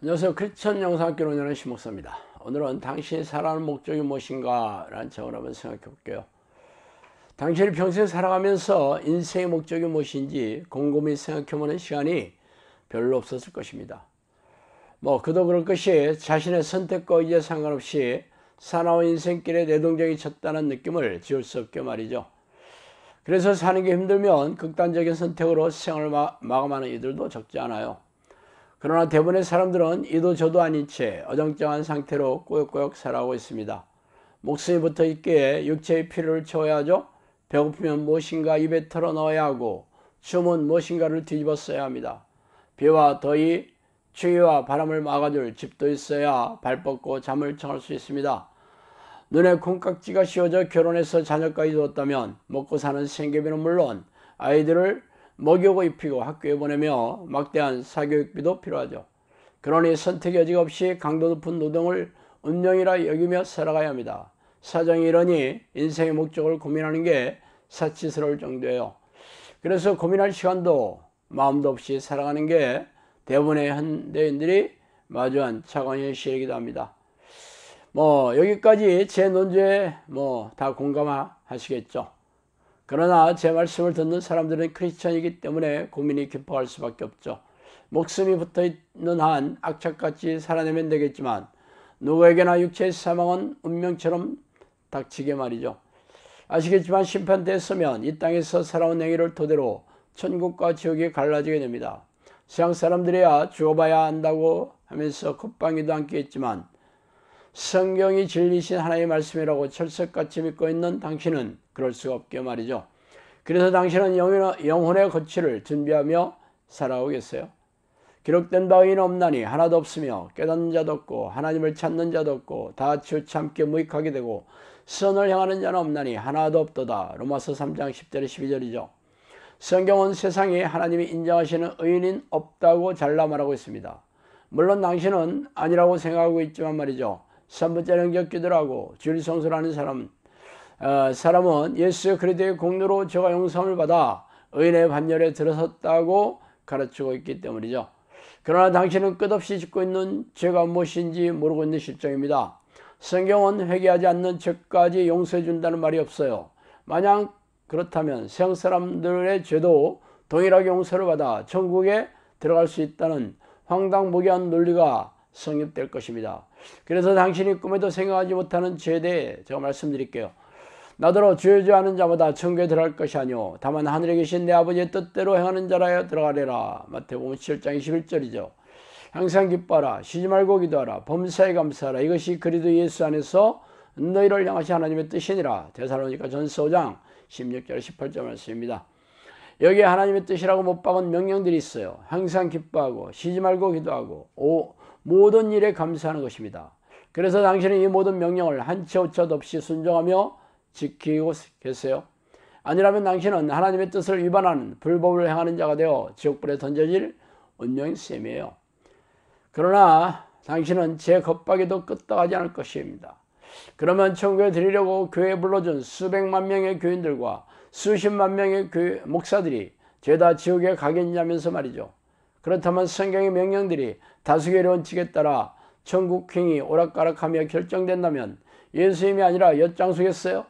안녕하세요. 크리스천 영상학교 운영하는 심목사입니다. 오늘은 당신이 살아가는 목적이 무엇인가 라는 제목을 한번 생각해 볼게요. 당신이 평생 살아가면서 인생의 목적이 무엇인지 곰곰이 생각해 보는 시간이 별로 없었을 것입니다. 그도 그럴 것이 자신의 선택과 의지에 상관없이 사나운 인생길에 내동적이 쳤다는 느낌을 지울 수 없게 말이죠. 그래서 사는 게 힘들면 극단적인 선택으로 생을 마감하는 이들도 적지 않아요. 그러나 대부분의 사람들은 이도 저도 아닌 채 어정쩡한 상태로 꾸역꾸역 살아가고 있습니다. 목숨이 붙어 있기에 육체의 필요를 채워야 하죠. 배고프면 무엇인가 입에 털어 넣어야 하고 춤은 무엇인가를 뒤집어 써야 합니다. 비와 더위, 추위와 바람을 막아줄 집도 있어야 발 뻗고 잠을 청할 수 있습니다. 눈에 콩깍지가 씌워져 결혼해서 자녀까지 두었다면 먹고 사는 생계비는 물론 아이들을 먹이고 입히고 학교에 보내며 막대한 사교육비도 필요하죠. 그러니 선택의 여지가 없이 강도 높은 노동을 운명이라 여기며 살아가야 합니다. 사정이 이러니 인생의 목적을 고민하는 게 사치스러울 정도예요. 그래서 고민할 시간도 마음도 없이 살아가는 게 대부분의 현대인들이 마주한 차가운 현실이기도 합니다. 여기까지 제 논조에 다 공감하시겠죠. 그러나 제 말씀을 듣는 사람들은 크리스천이기 때문에 고민이 깊어갈 수밖에 없죠. 목숨이 붙어있는 한 악착같이 살아내면 되겠지만 누구에게나 육체의 사망은 운명처럼 닥치게 말이죠. 아시겠지만 심판대에 서면 이 땅에서 살아온 행위를 토대로 천국과 지옥이 갈라지게 됩니다. 세상 사람들이야 죽어봐야 한다고 하면서 콧방귀도 안 뀌겠지만 성경이 진리신 하나님의 말씀이라고 철석같이 믿고 있는 당신은 그럴 수가 없게 말이죠. 그래서 당신은 영혼의 거취를 준비하며 살아오겠어요. 기록된 바 의인 없나니 하나도 없으며 깨닫는 자도 없고 하나님을 찾는 자도 없고 다 치우참게 무익하게 되고 선을 향하는 자는 없나니 하나도 없도다. 로마서 3장 10절 12절이죠. 성경은 세상에 하나님이 인정하시는 의인은 없다고 잘라 말하고 있습니다. 물론 당신은 아니라고 생각하고 있지만 말이죠. 3분째 영적 기도를 하고 주일 성수를 하는 사람은 예수 그리스도의 공로로 죄가 용서함을 받아 의인의 반열에 들어섰다고 가르치고 있기 때문이죠. 그러나 당신은 끝없이 짓고 있는 죄가 무엇인지 모르고 있는 실정입니다. 성경은 회개하지 않는 죄까지 용서해 준다는 말이 없어요. 만약 그렇다면 세상 사람들의 죄도 동일하게 용서를 받아 천국에 들어갈 수 있다는 황당무계한 논리가 성립될 것입니다. 그래서 당신이 꿈에도 생각하지 못하는 죄에 대해 제가 말씀드릴게요. 나더러 죄하는 자마다 천국에 들어갈 것이 아니오 다만 하늘에 계신 내 아버지의 뜻대로 행하는 자라야 들어가리라. 마태복음 7장 21절이죠. 항상 기뻐하라. 쉬지 말고 기도하라. 범사에 감사하라. 이것이 그리스도 예수 안에서 너희를 향하신 하나님의 뜻이니라. 데살로니가 전서 5장 16절 18절 말씀입니다. 여기에 하나님의 뜻이라고 못 박은 명령들이 있어요. 항상 기뻐하고 쉬지 말고 기도하고 모든 일에 감사하는 것입니다. 그래서 당신은 이 모든 명령을 한치 오차도 없이 순종하며 지키고 계세요. 아니라면 당신은 하나님의 뜻을 위반하는 불법을 행하는 자가 되어 지옥불에 던져질 운명의 셈이에요. 그러나 당신은 제 겁박에도 끄떡하지 않을 것입니다. 그러면 천국에 드리려고 교회에 불러준 수백만 명의 교인들과 수십만 명의 목사들이 죄다 지옥에 가겠냐면서 말이죠. 그렇다면 성경의 명령들이 다수결의 원칙에 따라 천국행이 오락가락하며 결정된다면 예수님이 아니라 엿장수겠어요?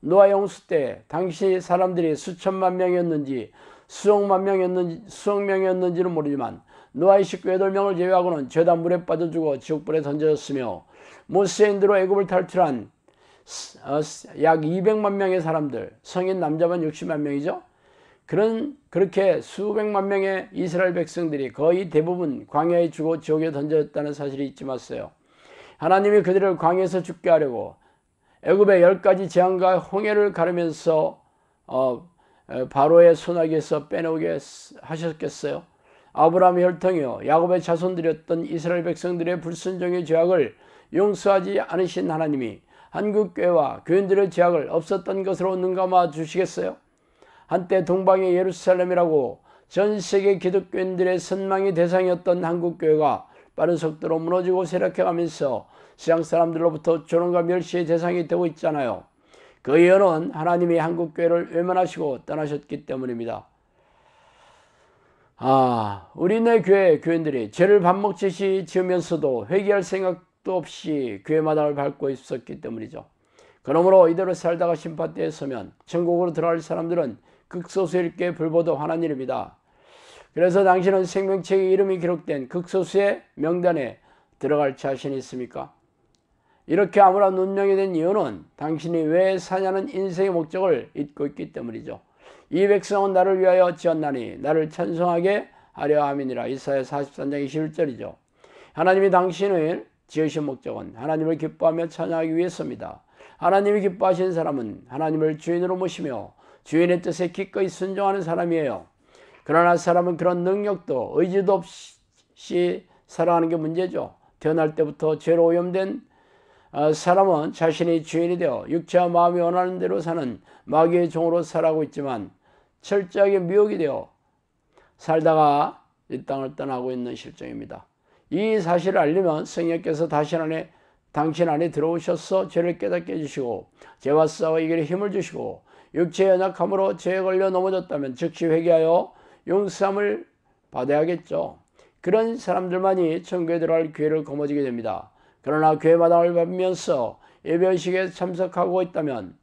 노아 홍수 때 당시 사람들이 수천만 명이었는지 수억 명이었는지는 모르지만 노아의 식구 8명을 제외하고는 죄다 물에 빠져 죽어 지옥불에 던져졌으며 모세의 인도로 애굽을 탈출한 약 200만 명의 사람들, 성인 남자만 60만 명이죠. 그렇게 수백만 명의 이스라엘 백성들이 거의 대부분 광야에 죽어 지옥에 던져졌다는 사실이 잊지 마세요. 하나님이 그들을 광야에서 죽게 하려고 애굽의 10가지 재앙과 홍해를 가르면서 바로의 손아귀에서 빼내오게 하셨겠어요? 아브라함의 혈통이요 야곱의 자손들이었던 이스라엘 백성들의 불순종의 죄악을 용서하지 않으신 하나님이 한국교회와 교인들의 죄악을 없었던 것으로 눈감아 주시겠어요? 한때 동방의 예루살렘이라고 전 세계 기독교인들의 선망의 대상이었던 한국교회가 빠른 속도로 무너지고 쇠락해가면서 세상 사람들로부터 조롱과 멸시의 대상이 되고 있잖아요. 그 이유는 하나님이 한국교회를 외면하시고 떠나셨기 때문입니다. 우리네 교회 교인들이 죄를 밥 먹듯이 지으면서도 회개할 생각도 없이 교회 마당을 밟고 있었기 때문이죠. 그러므로 이대로 살다가 심판대에 서면 천국으로 들어갈 사람들은 극소수일 게 불보듯 화난 일입니다. 그래서 당신은 생명책에 이름이 기록된 극소수의 명단에 들어갈 자신이 있습니까? 이렇게 아무런 운명이 된 이유는 당신이 왜 사냐는 인생의 목적을 잊고 있기 때문이죠. 이 백성은 나를 위하여 지었나니 나를 찬송하게 하려 함이니라. 이사야 43장 21절이죠. 하나님이 당신을 지으신 목적은 하나님을 기뻐하며 찬양하기 위해서입니다. 하나님이 기뻐하신 사람은 하나님을 주인으로 모시며 주인의 뜻에 기꺼이 순종하는 사람이에요. 그러나 사람은 그런 능력도 의지도 없이 살아가는 게 문제죠. 태어날 때부터 죄로 오염된 사람은 자신이 주인이 되어 육체와 마음이 원하는 대로 사는 마귀의 종으로 살아가고 있지만 철저하게 미혹이 되어 살다가 이 땅을 떠나고 있는 실정입니다. 이 사실을 알려면 성령께서 당신 안에 들어오셔서 죄를 깨닫게 해주시고 죄와 싸워 이기는 힘을 주시고 육체의 연약함으로 죄에 걸려 넘어졌다면 즉시 회개하여 용서함을 받아야겠죠. 그런 사람들만이 천국에 들어갈 기회를 거머쥐게 됩니다. 그러나 교회 마당을 밟으면서 예배의식에 참석하고 있다면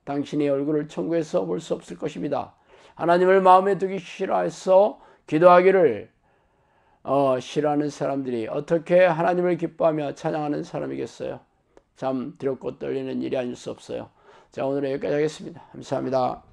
당신의 얼굴을 천국에서 볼 수 없을 것입니다. 하나님을 마음에 두기 싫어해서 기도하기를 싫어하는 사람들이 어떻게 하나님을 기뻐하며 찬양하는 사람이겠어요? 참 두렵고 떨리는 일이 아닐 수 없어요. 자, 오늘은 여기까지 하겠습니다. 감사합니다.